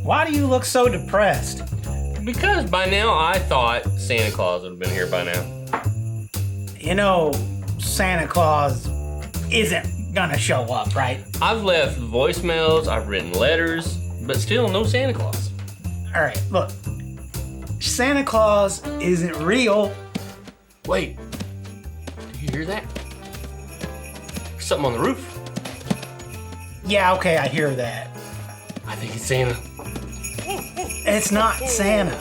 Why do you look so depressed? Because by now I thought Santa Claus would have been here by now. You know, Santa Claus isn't gonna show up, right? I've left voicemails, I've written letters, but still no Santa Claus. All right, look. Santa Claus isn't real. Wait, do you hear that? There's something on the roof. Yeah, okay, I hear that. I think it's Santa. It's not Santa.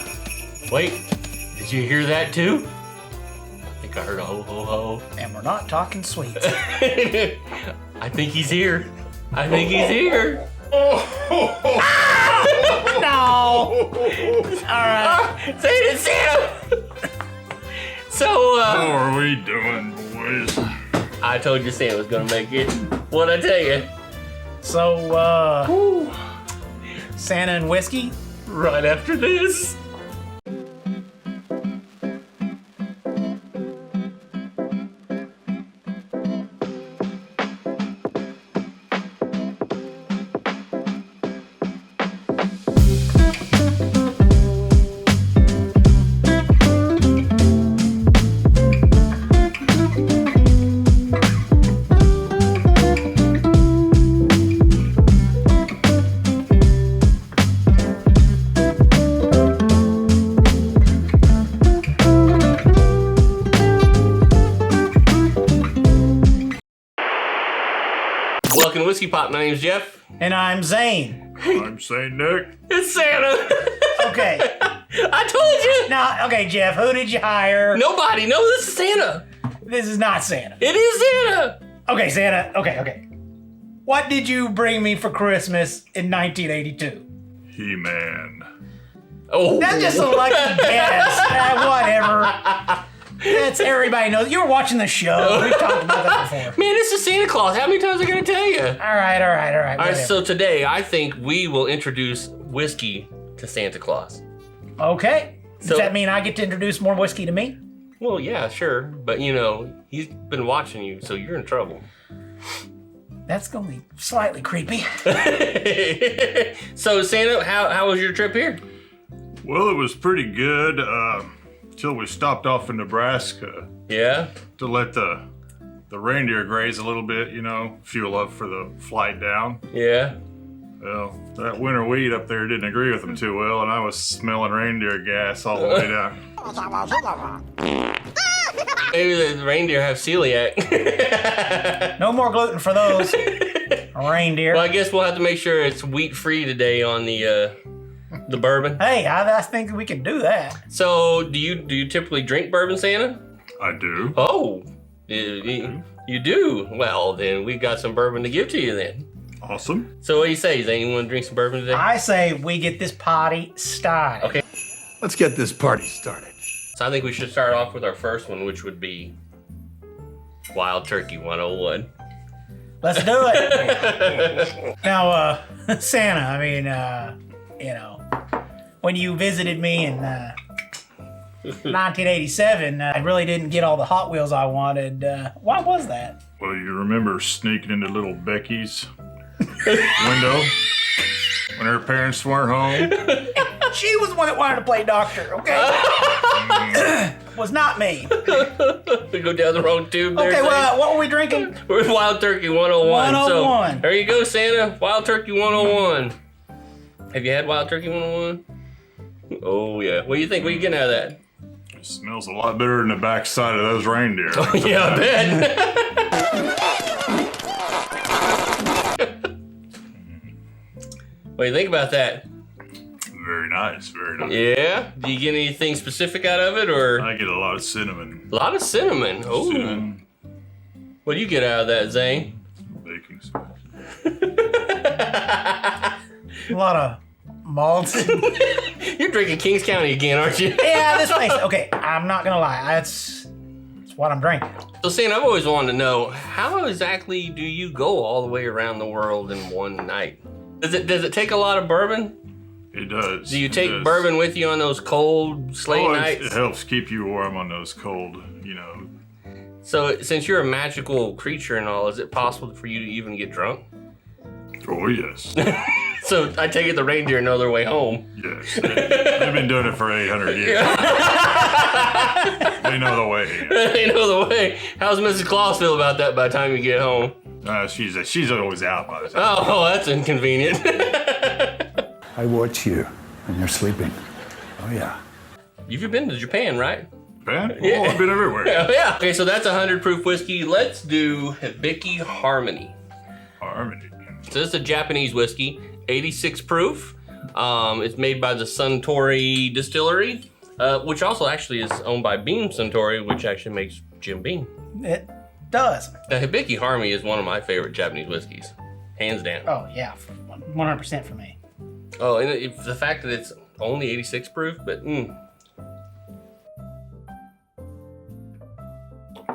Wait, did you hear that too? I think I heard a ho ho ho. And we're not talking sweets. I think he's here. I think he's here. No! Alright. Say it, Santa! So, How are we doing, boys? I told you Santa was gonna make it. What'd I tell you? So, Santa and whiskey? Right after this. Welcome to Whiskey Pop. My name's Jeff. And I'm Zane. I'm Saint Nick. It's Santa. Okay. I told you. Now, okay, Jeff, who did you hire? Nobody. No, this is Santa. This is not Santa. It is Santa. Okay, Santa, okay. What did you bring me for Christmas in 1982? He-Man. Oh. That's just a lucky guess. Whatever. That's everybody knows. You were watching the show. We've talked about that before. Man, this is Santa Claus. How many times am I going to tell you? All right. All right, whatever. so today I think we will introduce whiskey to Santa Claus. Okay. Does So- that mean I get to introduce more whiskey to me? Well, yeah, sure. But, you know, he's been watching you, so you're in trouble. That's going to be slightly creepy. So, Santa, how was your trip here? Well, it was pretty good until we stopped off in Nebraska Yeah? to let the reindeer graze a little bit, you know, fuel up for the flight down. Yeah? Well, that winter wheat up there didn't agree with them too well, and I was smelling reindeer gas all the way down. Maybe the reindeer have celiac. No more gluten for those. Reindeer. Well, I guess we'll have to make sure it's wheat-free today on the bourbon. Hey, I think we can do that. So, do you typically drink bourbon, Santa? I do. Oh, you do? Well, then we got some bourbon to give to you then. Awesome. So what do you say? Does anyone want to drink some bourbon today? I say we get this party started. Okay. Let's get this party started. So I think we should start off with our first one, which would be Wild Turkey 101. Let's do it. Now, Santa, I mean, you know, when you visited me in 1987, I really didn't get all the Hot Wheels I wanted. Why was that? Well, you remember sneaking into little Becky's window when her parents weren't home? She was the one that wanted to play doctor, okay? Was not me. We go down the wrong tube there. Okay, Zane. well, what were we drinking? We're in Wild Turkey 101. 101. So there you go, Santa. Wild Turkey 101. Have you had Wild Turkey 101? Oh, yeah. What do you think? What are you getting out of that? It smells a lot better than the backside of those reindeer. Yeah, I bet. What do you think about that? Very nice, very nice. Yeah? Do you get anything specific out of it, or? I get a lot of cinnamon. A lot of cinnamon. Oh. Cinnamon, What do you get out of that, Zane? baking soda. A lot of malt. You're drinking Kings County again, aren't you? Yeah, this place. Okay, I'm not gonna lie. That's what I'm drinking. So, Santa, I've always wanted to know, how exactly do you go all the way around the world in one night? Does it take a lot of bourbon? It does. Do you It take does. bourbon with you on those cold sleigh nights? It helps keep you warm on those cold, So, since you're a magical creature and all, is it possible for you to even get drunk? Oh, yes. So I take it the reindeer know their way home. Yes. They've been doing it for 800 years. They know the way. They know the way. How's Mrs. Claus feel about that by the time you get home? She's always out by the time. Oh, that's inconvenient. I watch you when you're sleeping. Oh, yeah. You've been to Japan, right? Japan? Oh, I've been everywhere. Yeah. Okay, so that's 100 proof whiskey. Let's do Hibiki Harmony. Harmony. So this is a Japanese whiskey, 86 proof. It's made by the Suntory Distillery, which also actually is owned by Beam Suntory, which actually makes Jim Beam. It does. The Hibiki Harmony is one of my favorite Japanese whiskeys, hands down. Oh, yeah. 100% for me. Oh, and the fact that it's only 86 proof, but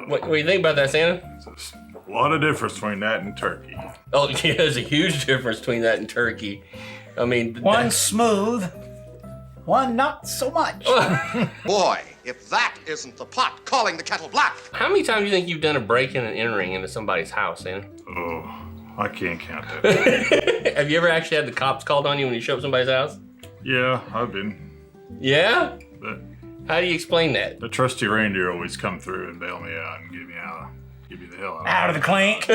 What do you think about that, Santa? There's a lot of difference between that and turkey. Oh, yeah, there's a huge difference between that and turkey. I mean, One smooth, one not so much. Boy, if that isn't the pot calling the kettle black. How many times do you think you've done a break-in and entering into somebody's house, Santa? Oh, I can't count that. Have you ever actually had the cops called on you when you show up somebody's house? Yeah, I've been. Yeah? But How do you explain that? the trusty reindeer always come through and bail me out and get me the hell Out of the clink.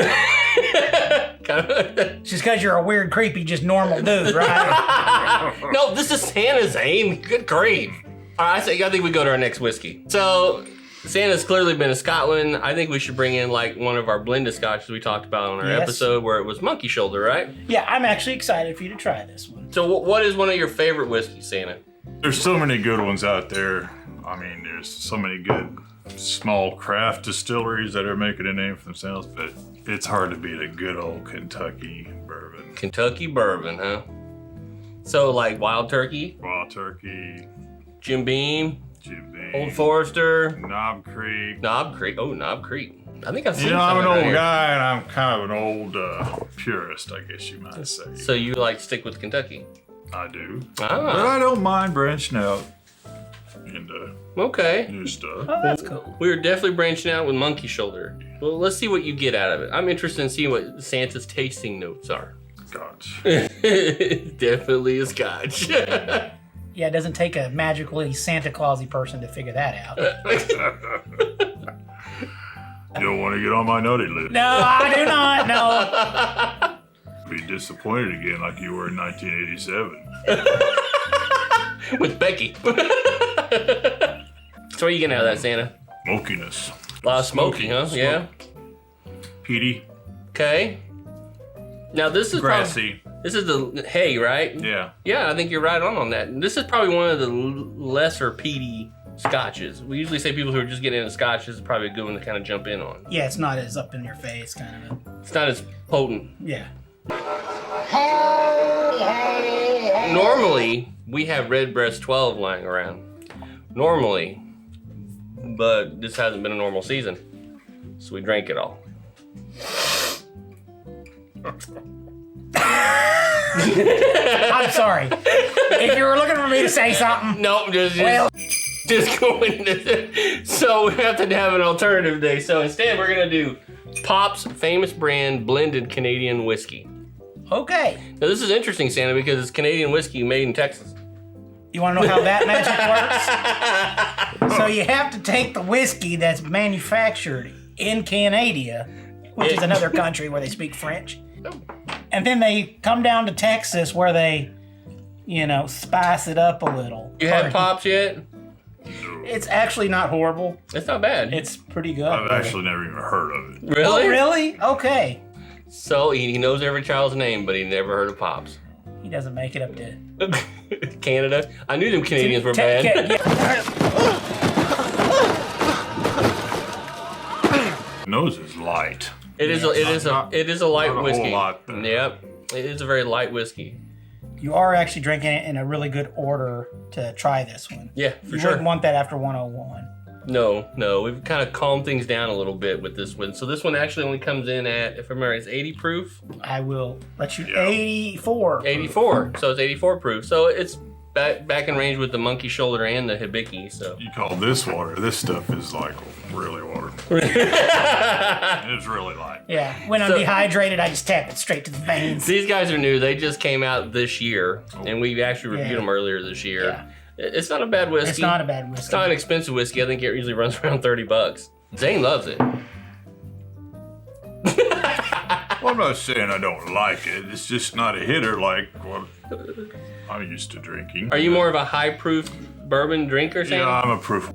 Just because you're a weird, creepy, just normal dude, right? No, this is Santa's aim. Good grief. All right, I think we go to our next whiskey. So Santa's clearly been to Scotland. I think we should bring in like one of our blended scotches we talked about on our Yes. episode where it was monkey shoulder, right? Yeah, I'm actually excited for you to try this one. So what is one of your favorite whiskeys, Santa? There's so many good ones out there. I mean, there's so many good small craft distilleries that are making a name for themselves, but it's hard to beat a good old Kentucky bourbon. Kentucky bourbon, huh? So like Wild Turkey, Wild Turkey, Jim Beam, Jim Beam, Old Forester, Knob Creek. Knob Creek. Oh, Knob Creek. I think I've seen You know, I'm some an around old here. guy and I'm kind of an old purist, I guess you might say. So you like stick with Kentucky? I do. But Ah, I don't mind branching out into okay. new stuff. Oh, that's cool. We were definitely branching out with monkey shoulder. Well, let's see what you get out of it. I'm interested in seeing what Santa's tasting notes are. Scotch. Definitely a scotch. Yeah, it doesn't take a magically Santa Clausy person to figure that out. You don't want to get on my naughty list. No, I do not. No. Be disappointed again like you were in 1987. With Becky. So what are you getting out of that, Santa? Smokiness. A lot of smoky, huh? Yeah. Peaty. Okay. Now this is Grassy. This is the hay, right? Yeah. Yeah, I think you're right on that. This is probably one of the lesser peaty scotches. We usually say people who are just getting into scotch, this is probably a good one to kind of jump in on. Yeah, it's not as up in your face, kind of. It's not as potent. Yeah. Normally, we have Redbreast 12 lying around. Normally. But this hasn't been a normal season. So we drank it all. I'm sorry. If you were looking for me to say something, Nope, just going to. So we have to have an alternative day. So instead, we're going to do Pop's famous brand blended Canadian whiskey. okay. Now, this is interesting, Santa, because it's Canadian whiskey made in Texas. You want to know how that magic works? So you have to take the whiskey that's manufactured in Canada, which is another country where they speak French, and then they come down to Texas where they, spice it up a little. You had Pops yet? It's actually not horrible. It's not bad. It's pretty good. I've actually never even heard of it. Really? Oh, really? Okay. So he knows every child's name, but he never heard of Pops. He doesn't make it up to Canada? I knew them Canadians were bad. Nose is light. It is a light not a whiskey. whole lot there. Yep. It is a very light whiskey. You are actually drinking it in a really good order to try this one. Yeah, for You sure. wouldn't want that after 101. No. We've kind of calmed things down a little bit with this one. So this one actually only comes in at, if I remember, it's 80 proof. I will let you. Yeah. 84. 84. So it's 84 proof. So it's back in range with the monkey shoulder and the Hibiki. So You call this water. This stuff is like really water. It's really light. Yeah, when I'm dehydrated, I just tap it straight to the veins. these guys are new. They just came out this year, and we actually reviewed them earlier this year. Yeah. It's not a bad whiskey. It's not a bad whiskey. It's not an expensive whiskey. I think it usually runs around $30. Zane loves it. Well, I'm not saying I don't like it. It's just not a hitter like what I'm used to drinking. Are you more of a high proof bourbon drinker, Sam? Yeah, I'm a proof.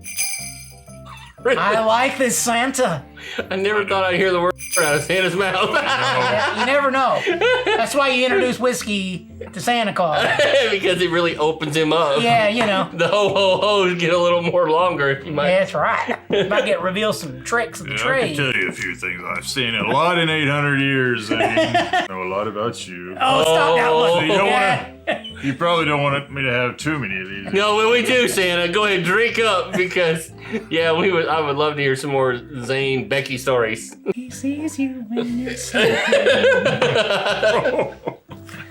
I like this Santa. I never thought I'd hear the word out of Santa's mouth. Yeah, you never know. That's why you introduce whiskey to Santa Claus. Because it really opens him up. Yeah, you know. The ho-ho-hos get a little more longer if you might. Yeah, that's right. Might get reveal some tricks of the Yeah, I trade. can tell you a few things. I've seen a lot in 800 years. I know a lot about you. Oh, stop that one. You don't Yeah. You probably don't want me to have too many of these. No, when we do, Santa, go ahead and drink up because, yeah, I would love to hear some more Zane, Becky stories. He sees you when you're sleeping.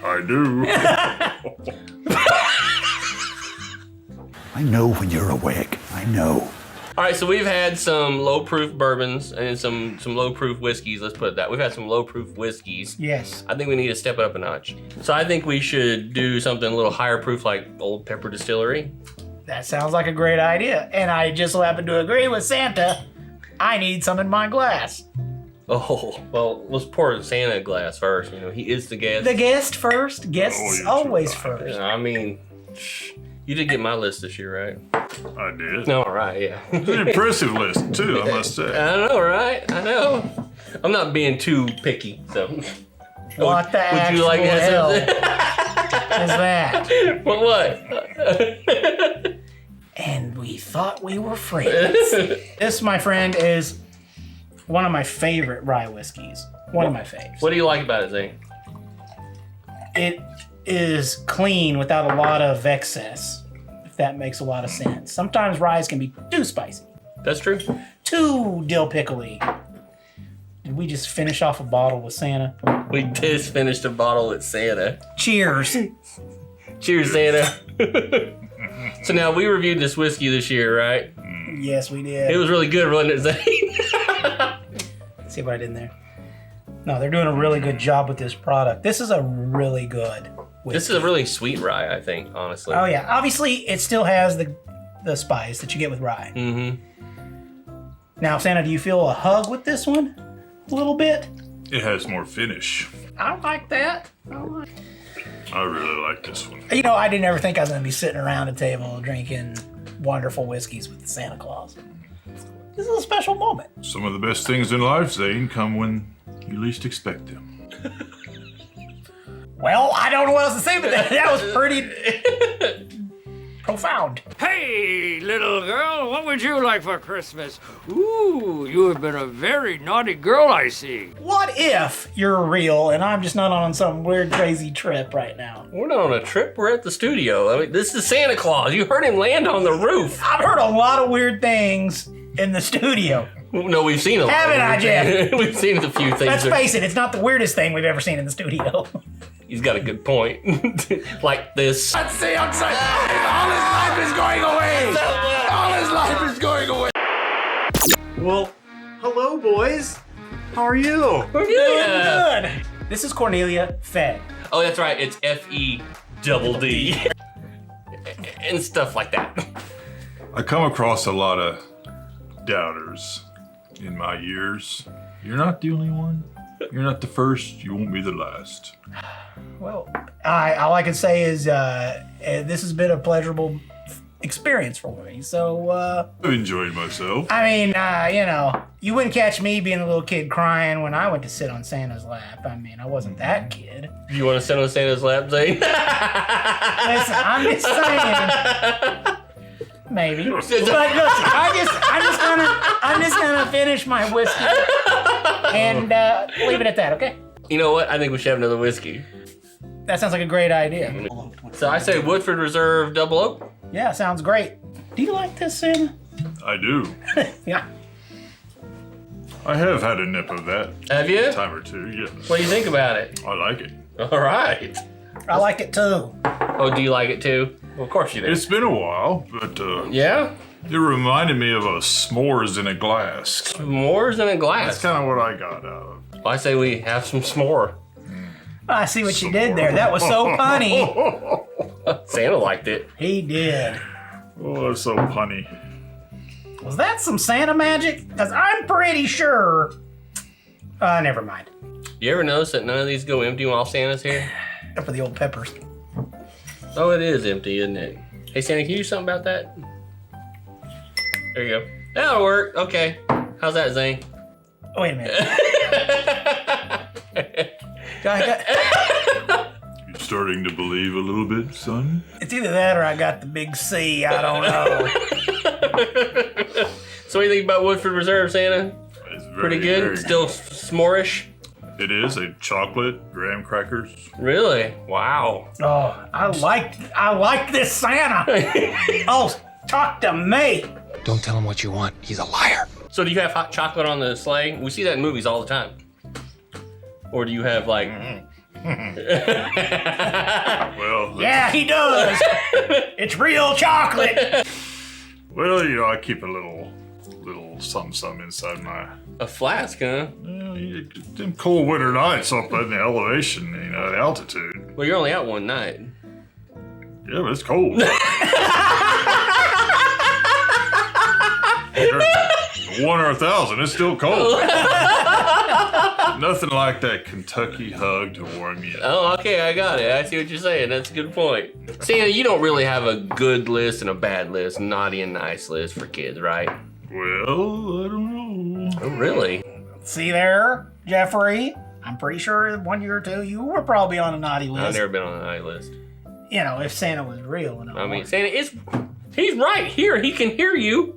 I do. I know when you're awake. I know. All right, so we've had some low-proof bourbons and some low-proof whiskeys. Let's put it that. We've had some low-proof whiskeys. Yes. I think we need to step it up a notch. So I think we should do something a little higher proof like Old Pepper Distillery. That sounds like a great idea. And I just so happen to agree with Santa. I need some in my glass. Oh, well, let's pour Santa a glass first. You know, he is the guest. The guest first. Guests Oh, you're always too kind. first. I mean, you did get my list this year, right? I did. No, all right, yeah. It's an impressive list, too, I must say. I know, right? I know. I'm not being too picky, so. What the Would actual you like to have hell something? is that? What? And we thought we were friends. This, my friend, is one of my favorite rye whiskeys. One of my faves. What do you like about it, Zane? It is clean without a lot of excess, if that makes a lot of sense. Sometimes ryes can be too spicy, That's true. too dill pickly. Did we just finish off a bottle with Santa? We just finished a bottle with Santa. Cheers. Cheers, Santa. So now we reviewed this whiskey this year, right? Yes, we It did. was really good, wasn't it, Zane? See what I did in there? No, they're doing a really good job with this product. This is a really good whiskey. This is a really sweet rye, I think, honestly. Oh yeah, obviously it still has the spice that you get with rye. Mm-hmm. Now, Santa, do you feel a hug with this one? A little bit? It has more finish. I like that. I really like this one. You know, I didn't ever think I was going to be sitting around a table drinking wonderful whiskeys with Santa Claus. This is a special moment. Some of the best things in life, Zane, come when you least expect them. Well, I don't know what else to say, but that was pretty profound. Hey, little girl, what would you like for Christmas? Ooh, you have been a very naughty girl, I see. What if you're real and I'm just not on some weird, crazy trip right now? We're not on a trip. We're at the studio. I mean, this is Santa Claus. You heard him land on the roof. I've heard a lot of weird things in the studio. No, we've seen a lot. Haven't I, Jeff? We've seen a few things. Let's face it, it's not the weirdest thing we've ever seen in the studio. He's got a good point. Like this. Let's see outside. All his life is going away. All his life is going away. Well, hello, boys. How are you? Yeah. Good. This is Cornelia Fed. Oh, that's right. It's FEDD. And stuff like that. I come across a lot of doubters in my years. You're not the only one. You're not the first. You won't be the last. Well, all I can say is this has been a pleasurable experience for me. So, I've enjoyed myself. I mean, you know, you wouldn't catch me being a little kid crying when I went to sit on Santa's lap. I mean, I wasn't that kid. You want to sit on Santa's lap, Zane? Listen, I'm just saying. Maybe. But listen, I'm just gonna finish my whiskey and leave it at that, okay? You know what? I think we should have another whiskey. That sounds like a great idea. So I say Woodford Reserve Double Oak. Yeah, sounds great. Do you like this, Santa? I do. Yeah. I have had a nip of that Have you? a time or two, yes. What do you think about it? I like it. All right. I like it too. Oh, do you like it too? Of course you did. It's been a while, but Yeah? it reminded me of a s'mores in a glass. S'mores in a glass. That's kind of what I got out of. I say we have some s'more. I see what you did there. That was so punny. Santa liked it. He did. Oh, that's so punny. Was that some Santa magic? Because I'm pretty sure. Never mind. You ever notice that none of these go empty while Santa's here? Except for the old peppers. Oh, it is empty, isn't it? Hey, Santa, can you do something about that? There you go. That'll work. Okay. How's that, Zane? Oh, wait a minute. You starting to believe a little bit, son? It's either that or I got the big C. I don't know. So what do you think about Woodford Reserve, Santa? It's very, Pretty good? very- Still s'more-ish? It is a chocolate graham crackers. Really? Wow. Oh, I like this Santa. Oh, talk to me. Don't tell him what you want. He's a liar. So do you have hot chocolate on the sleigh? We see that in movies all the time. Or do you have like... Well, Yeah, he does. It's real chocolate. well, you know, I keep a little something inside my. A flask, huh? Well, them cold winter nights up in the elevation, you know, the altitude. Well, you're only out one night. Yeah, but it's cold. 1 or 1,000, it's still cold. Nothing like that Kentucky hug to warm you up. Oh, okay, I got it. I see what you're saying. That's a good point. Santa, you don't really have a good list and a bad list, naughty and nice list for kids, right? Well, I don't know. Oh, really? See there, Jeffrey? I'm pretty sure 1 year or two you were probably on a naughty I've list. never been on a naughty list. You know, if Santa was real and all. I mean, Santa he's right here. He can hear you.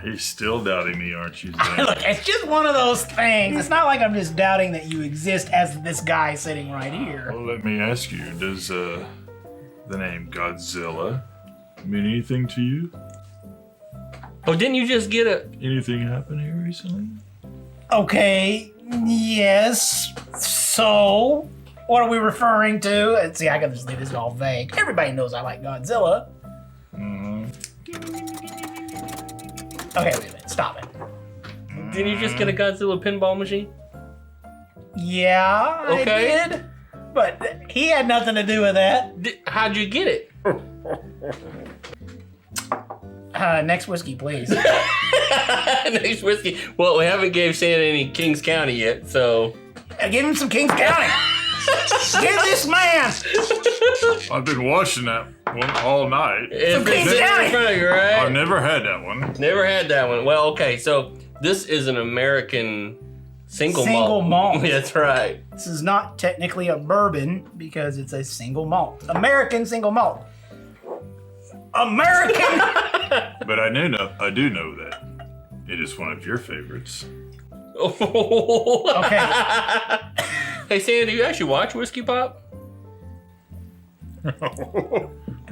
You're still doubting me, aren't you, Zane? Look, it's just one of those things. It's not like I'm just doubting that you exist as this guy sitting right here. Well, let me ask you, does the name Godzilla mean anything to you? Oh, didn't you just get a... Anything happen here recently? Okay, yes. So, what are we referring to? See, I got this leave this all vague. Everybody knows I like Godzilla. Okay, wait a minute. Stop it. Didn't you just get a Godzilla pinball machine? Yeah, Okay. I did. But he had nothing to do with that. How'd you get it? Next whiskey, please. Next whiskey. Well, we haven't gave Santa any Kings County yet, so... Give him some Kings County. Give this man. I've been watching that one all night. It's been Kings sitting County. in front of you, right? I've never had that one. Never had that one. Well, okay, so this is an American single malt. That's right. This is not technically a bourbon because it's a single malt. American single malt. American. But I do know that it is one of your favorites. Okay. Hey, Santa, do you actually watch Whiskey Pop?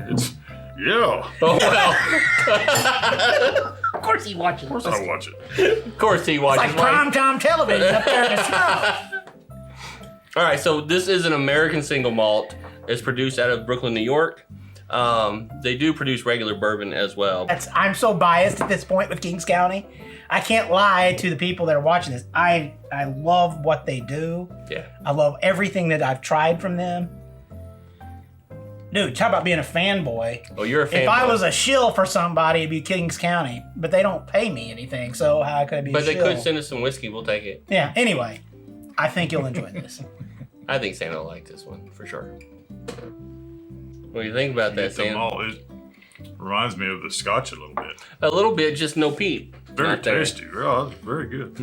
It's yeah. Oh, well. Of course he watches. Of course I watch it. Of course he It's watches. like primetime television up there in the snow. All right, so this is an American single malt. It's produced out of Brooklyn, New York. They do produce regular bourbon as well. I'm so biased at this point with Kings County. I can't lie to the people that are watching this. I love what they do. Yeah. I love everything that I've tried from them. Dude, talk about being a fanboy. Oh, you're a fan. If I was a shill for somebody, it'd be Kings County. But they don't pay me anything, so how could I be a But they shill? could send us some whiskey. We'll take it. Yeah, anyway. I think you'll enjoy this. I think Santa will like this one for sure. What do you think about that, The Santa? malt, it reminds me of the Scotch a little bit. A little bit, just no peat. Very Not there. tasty. Oh, it's very good.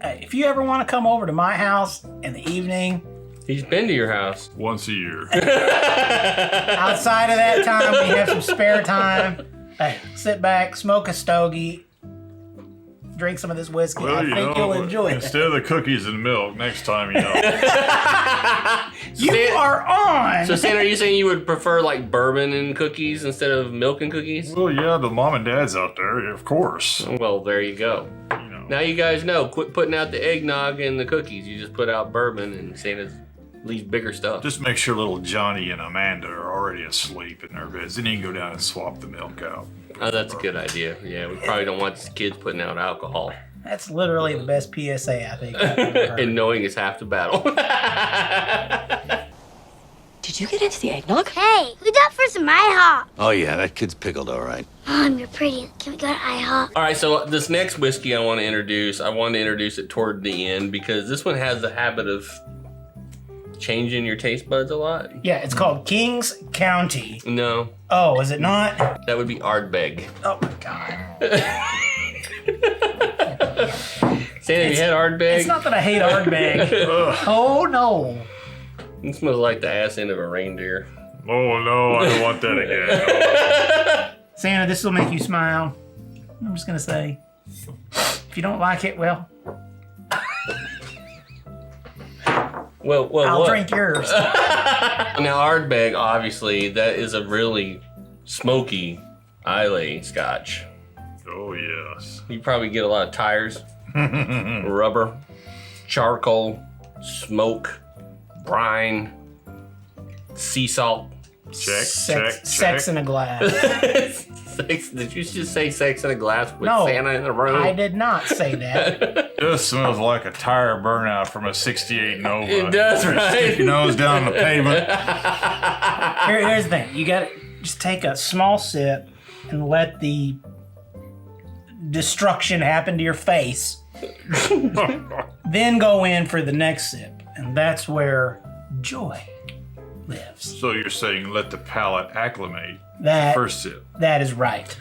Hey, if you ever want to come over to my house in the evening, He's been to your house. Once a year. outside of that time, we have some spare time. Hey, sit back, smoke a stogie, drink some of this whiskey. Well, I think you'll enjoy it. instead of the cookies and milk, next time You are on. So, Santa, are you saying you would prefer like bourbon and cookies instead of milk and cookies? Well, yeah, the mom and dads out there, of course. Well, there you go. You know. Now you guys know. Quit putting out the eggnog and the cookies. You just put out bourbon, and Santa's leaves bigger stuff. Just make sure little Johnny and Amanda are already asleep in their beds. Then you can go down and swap the milk out. Oh, that's a good idea. Yeah, we probably don't want kids putting out alcohol. That's literally the best PSA I think I've ever heard. And knowing is half the battle. Did you get into the eggnog? Hey, who's up for some IHOP? Oh, yeah, that kid's pickled all right. Mom, you're pretty. Can we go to IHOP? All right, so this next whiskey I want to introduce it toward the end because this one has the habit of changing your taste buds a lot. Yeah, it's called Kings County. No. Oh, is it not? That would be Ardbeg. Oh my God. Santa, have you had Ardbeg? It's not that I hate Ardbeg. Oh no. It smells like the ass end of a reindeer. Oh no, I don't want that again. Santa, this will make you smile. I'm just gonna say, if you don't like it, well, I'll what? drink yours. Now Ardbeg, obviously, that is a really smoky Islay Scotch. Oh yes. You probably get a lot of tires, rubber, charcoal, smoke, brine, sea salt. Check. Sex in a glass. Sex? Did you just say sex in a glass with No, Santa in the room? I did not say that. This smells like a tire burnout from a 68 Nova. It does, right? Stick your nose down the pavement. Here's the thing. You gotta just take a small sip and let the destruction happen to your face. Then go in for the next sip. And that's where joy lives. So you're saying let the palate acclimate That, first sip. that is right.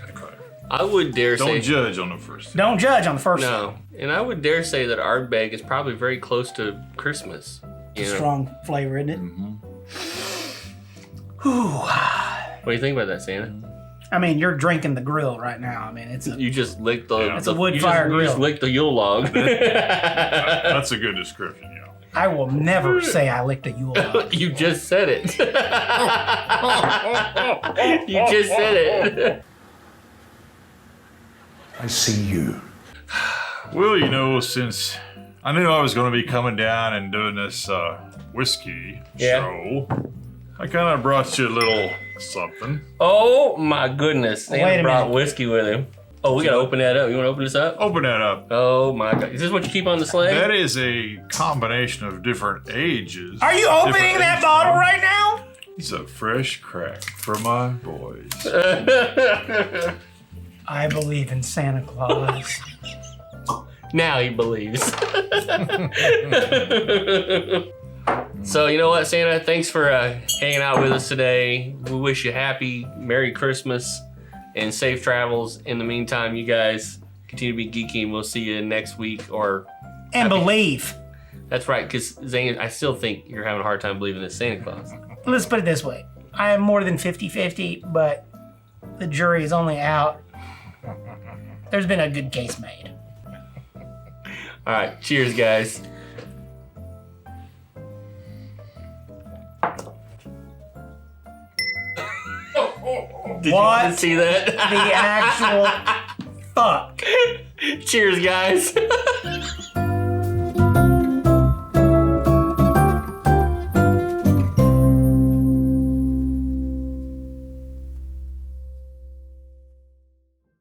I would dare say... Don't judge on the first sip. Don't judge on the first No. And I would dare say that Ardbeg is probably very close to Christmas. You know? Strong flavor, isn't it? Mm-hmm. What do you think about that, Santa? I mean, you're drinking the grill right now. I mean, it's a You just licked the... Yeah. It's a wood fire You grill. just licked the Yule log. That's a good description, yeah. I will never say I licked a Yule log. You just said it. You just said it. I see you. Well, you know, since I knew I was going to be coming down and doing this whiskey show, I kind of brought you a little something. Oh my goodness. Wait Santa a brought minute. whiskey with him. Oh, we got to open that up. You want to open this up? Open that up. Oh my God. Is this what you keep on the sleigh? That is a combination of different ages. Are you opening that bottle right now? It's a fresh crack for my boys. I believe in Santa Claus. Now he believes. So, you know what, Santa? Thanks for hanging out with us today. We wish you happy, Merry Christmas, and safe travels. In the meantime, you guys continue to be geeky, and we'll see you next week. And believe. That's right, because Zane, I still think you're having a hard time believing in Santa Claus. Let's put it this way. I am more than 50-50, but the jury is only out. There's been a good case made. All right, cheers, guys. Did What? you see that? The actual fuck. Cheers, guys.